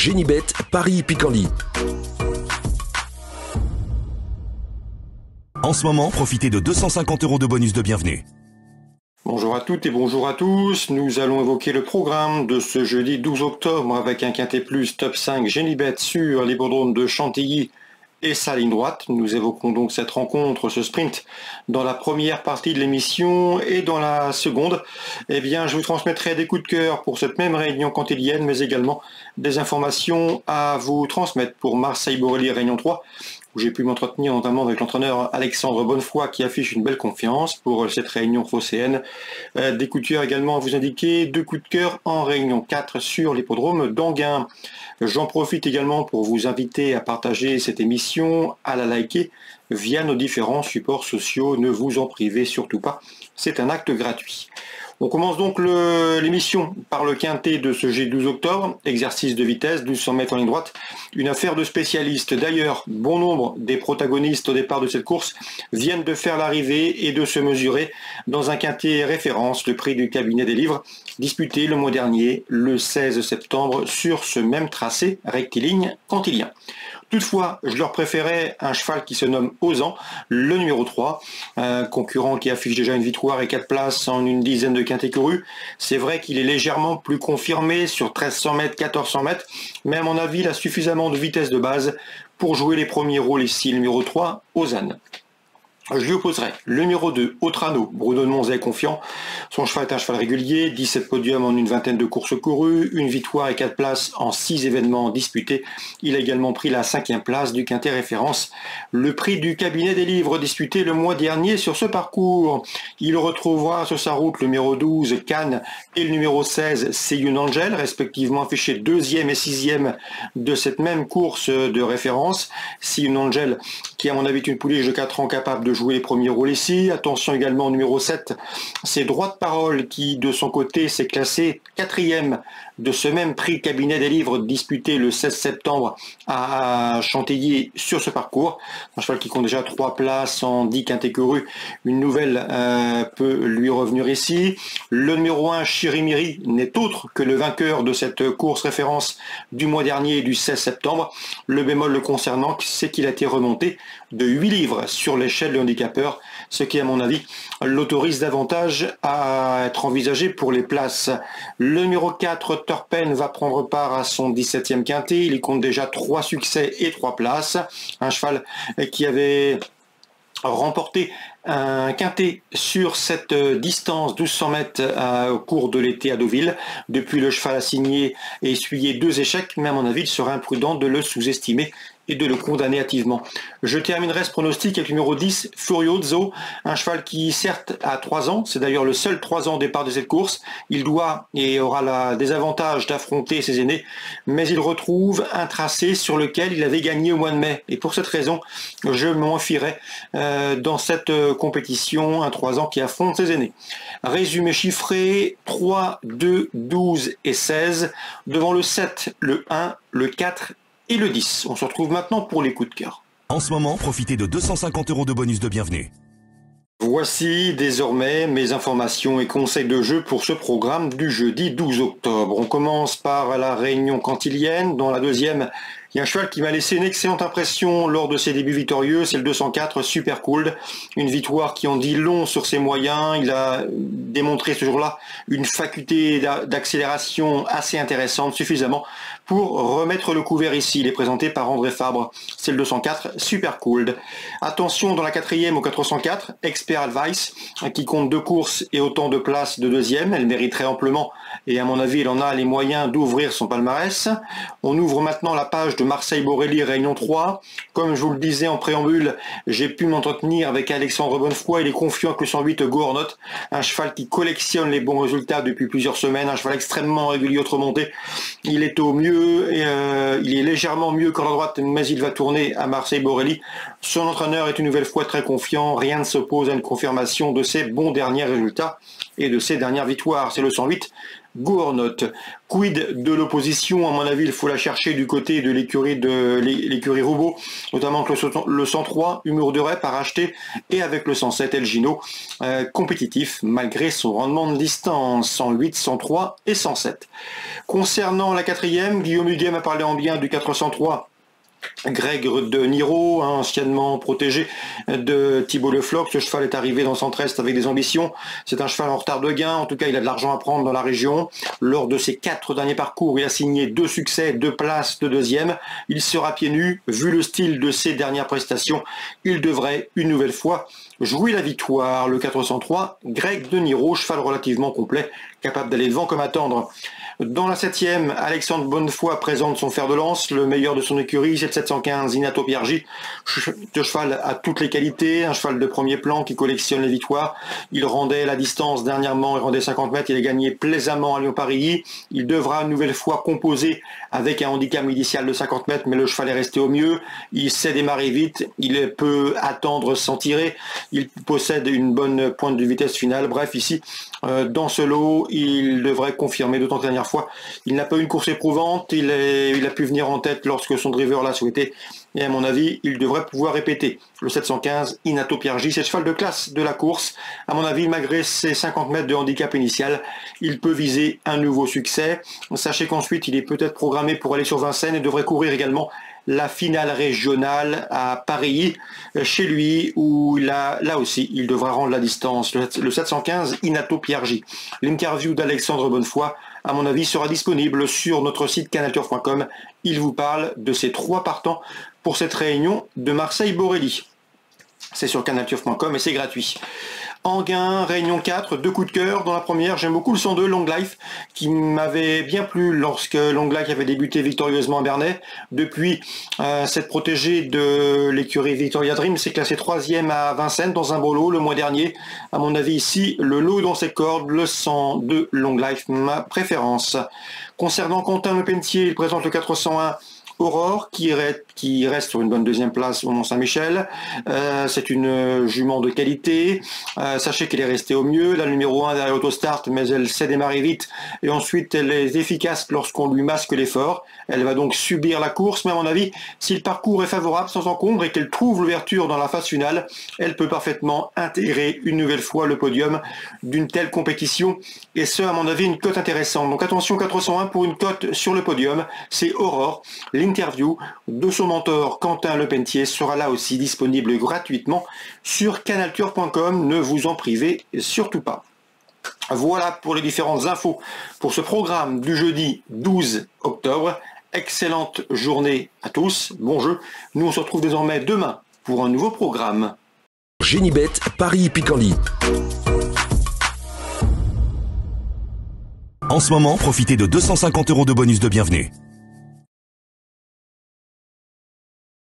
Génibet, Paris-Picanly. En ce moment, profitez de 250 € de bonus de bienvenue. Bonjour à toutes et bonjour à tous. Nous allons évoquer le programme de ce jeudi 12 octobre avec un quintet plus top 5 Génibet sur l'hippodrome de Chantilly et sa ligne droite. Nous évoquerons donc cette rencontre, ce sprint, dans la première partie de l'émission, et dans la seconde, je vous transmettrai des coups de cœur pour cette même réunion cantilienne, mais également des informations à vous transmettre pour Marseille-Borély Réunion 3, où j'ai pu m'entretenir notamment avec l'entraîneur Alexandre Bonnefoy qui affiche une belle confiance pour cette réunion phocéenne. Des coups de cœur également à vous indiquer, 2 coups de cœur en réunion 4 sur l'hippodrome d'Anguin. J'en profite également pour vous inviter à partager cette émission, à la liker via nos différents supports sociaux. Ne vous en privez surtout pas, c'est un acte gratuit. On commence donc l'émission par le quintet de ce G12 octobre, exercice de vitesse, 1200 mètres en ligne droite, une affaire de spécialistes. D'ailleurs, bon nombre des protagonistes au départ de cette course viennent de faire l'arrivée et de se mesurer dans un quintet référence, le prix du cabinet des livres, disputé le mois dernier, le 16 septembre, sur ce même tracé rectiligne cantilien. Toutefois, je leur préférais un cheval qui se nomme Ozan, le numéro 3, un concurrent qui affiche déjà une victoire et 4 places en une dizaine de quintets courus. C'est vrai qu'il est légèrement plus confirmé sur 1300 mètres, 1400 mètres, mais à mon avis, il a suffisamment de vitesse de base pour jouer les premiers rôles ici, le numéro 3, Ozan. Je lui opposerai le numéro 2, Autrano. Bruno de Monzet est confiant. Son cheval est un cheval régulier, 17 podiums en une vingtaine de courses courues, une victoire et 4 places en 6 événements disputés. Il a également pris la 5e place du quintet référence. Le prix du cabinet des livres disputé le mois dernier sur ce parcours. Il retrouvera sur sa route le numéro 12, Cannes, et le numéro 16, Seyun Angel, respectivement affichés 2e et 6e de cette même course de référence. Seyun Angel, qui à mon avis est une pouliche de 4 ans capable de jouer les premiers rôles ici. Attention également au numéro 7, c'est Droit de Parole qui de son côté s'est classé 4e de ce même prix cabinet des livres disputé le 16 septembre à Chantilly sur ce parcours. Un cheval qui compte déjà 3 places en 10 quintets courus. Une nouvelle peut lui revenir ici. Le numéro 1, Chirimiri, n'est autre que le vainqueur de cette course référence du mois dernier du 16 septembre. Le bémol le concernant, c'est qu'il a été remonté de 8 livres sur l'échelle de handicapeur, ce qui à mon avis l'autorise davantage à être envisagé pour les places. Le numéro 4, Turpen, va prendre part à son 17e quintet. Il y compte déjà 3 succès et 3 places. Un cheval qui avait remporté un quintet sur cette distance 1200 mètres au cours de l'été à Deauville. Depuis, le cheval a signé et essuyé 2 échecs, mais à mon avis il serait imprudent de le sous-estimer et de le condamner hâtivement. Je terminerai ce pronostic avec le numéro 10, Furioso, un cheval qui certes a 3 ans, c'est d'ailleurs le seul 3 ans au départ de cette course. Il doit et aura le désavantage d'affronter ses aînés, mais il retrouve un tracé sur lequel il avait gagné au mois de mai. Et pour cette raison, je m'enfierai dans cette compétition, un 3 ans qui affronte ses aînés. Résumé chiffré, 3, 2, 12 et 16, devant le 7, le 1, le 4 et le 10. On se retrouve maintenant pour les coups de cœur. En ce moment, profitez de 250 € de bonus de bienvenue. Voici désormais mes informations et conseils de jeu pour ce programme du jeudi 12 octobre. On commence par la réunion cantilienne. Dans la deuxième, il y a un cheval qui m'a laissé une excellente impression lors de ses débuts victorieux, c'est le 204 Super Cool. Une victoire qui en dit long sur ses moyens. Il a démontré ce jour-là une faculté d'accélération assez intéressante, suffisamment pour remettre le couvert ici. Il est présenté par André Fabre. C'est le 204 Super Cool. Attention dans la 4e au 404, Expert Advice, qui compte 2 courses et autant de places de 2e. Elle mériterait amplement, et à mon avis, il en a les moyens d'ouvrir son palmarès. On ouvre maintenant la page de Marseille-Borély Réunion 3. Comme je vous le disais en préambule, j'ai pu m'entretenir avec Alexandre Bonnefoy. Il est confiant que le 108 Gournot, un cheval qui collectionne les bons résultats depuis plusieurs semaines, un cheval extrêmement régulier autre montée. Il est au mieux, il est légèrement mieux qu'en droite, mais il va tourner à Marseille-Borély. Son entraîneur est une nouvelle fois très confiant. Rien ne s'oppose à une confirmation de ses bons derniers résultats et de ses dernières victoires. C'est le 108 Gournot. Quid de l'opposition? À mon avis, il faut la chercher du côté de l'écurie Robot, notamment que le 103, Humour de Rep, a racheté, et avec le 107, El Gino, compétitif malgré son rendement de distance, 108, 103 et 107. Concernant la quatrième, Guillaume Huguet m'a parlé en bien du 403. Greg de Niro, anciennement protégé de Thibaut Le Floch. Ce cheval est arrivé dans Centre-Est avec des ambitions. C'est un cheval en retard de gain. En tout cas, il a de l'argent à prendre dans la région. Lors de ses 4 derniers parcours, il a signé 2 succès, 2 places de deuxième. Il sera pieds nus. Vu le style de ses dernières prestations, il devrait une nouvelle fois jouer la victoire. Le 403, Greg de Niro, cheval relativement complet, capable d'aller devant comme attendre. Dans la 7e, Alexandre Bonnefoy présente son fer de lance, le meilleur de son écurie, c'est le 715 Inato Piergi. Ce cheval a toutes les qualités, un cheval de premier plan qui collectionne les victoires. Il rendait la distance dernièrement, il rendait 50 mètres, il a gagné plaisamment à Lyon-Paris. Il devra une nouvelle fois composer avec un handicap initial de 50 mètres, mais le cheval est resté au mieux. Il sait démarrer vite, il peut attendre sans tirer, il possède une bonne pointe de vitesse finale. Bref, ici, dans ce lot, il devrait confirmer, d'autant que la dernière fois, il n'a pas eu une course éprouvante, il a pu venir en tête lorsque son driver l'a souhaité, et à mon avis, il devrait pouvoir répéter. Le 715, Inato Piergi, c'est le cheval de classe de la course. À mon avis, malgré ses 50 mètres de handicap initial, il peut viser un nouveau succès. Sachez qu'ensuite, il est peut-être programmé pour aller sur Vincennes et devrait courir également la finale régionale à Paris, chez lui, où là aussi, il devra rendre la distance. Le 715, Inato Piergi. L'interview d'Alexandre Bonnefoy, à mon avis, sera disponible sur notre site canalturf.com. Il vous parle de ces 3 partants pour cette réunion de Marseille-Borelli. C'est sur canalturf.com et c'est gratuit. Enghien, réunion 4, 2 coups de cœur. Dans la première, j'aime beaucoup le 102 Long Life, qui m'avait bien plu lorsque Long Life avait débuté victorieusement à Bernay. Depuis, cette protégée de l'écurie Victoria Dream s'est classée 3e à Vincennes dans un beau lot le mois dernier. À mon avis ici, le lot dans ses cordes, le 102 Long Life, ma préférence. Concernant Quentin Lepentier, il présente le 401 Aurore, qui reste sur une bonne 2e place au Mont-Saint-Michel. C'est une jument de qualité. Sachez qu'elle est restée au mieux. La numéro 1 derrière l'autostart, mais elle sait démarrer vite. Et ensuite, elle est efficace lorsqu'on lui masque l'effort. Elle va donc subir la course. Mais à mon avis, si le parcours est favorable, sans encombre, et qu'elle trouve l'ouverture dans la phase finale, elle peut parfaitement intégrer une nouvelle fois le podium d'une telle compétition. Et ce, à mon avis, une cote intéressante. Donc attention, 401 pour une cote sur le podium. C'est Aurore. L'interview de son mentor Quentin Lepentier sera là aussi disponible gratuitement sur canalturf.com. Ne vous en privez surtout pas. Voilà pour les différentes infos pour ce programme du jeudi 12 octobre. Excellente journée à tous. Bon jeu. Nous on se retrouve désormais demain pour un nouveau programme. Génibet, Paris Picorly. En ce moment, profitez de 250 € de bonus de bienvenue.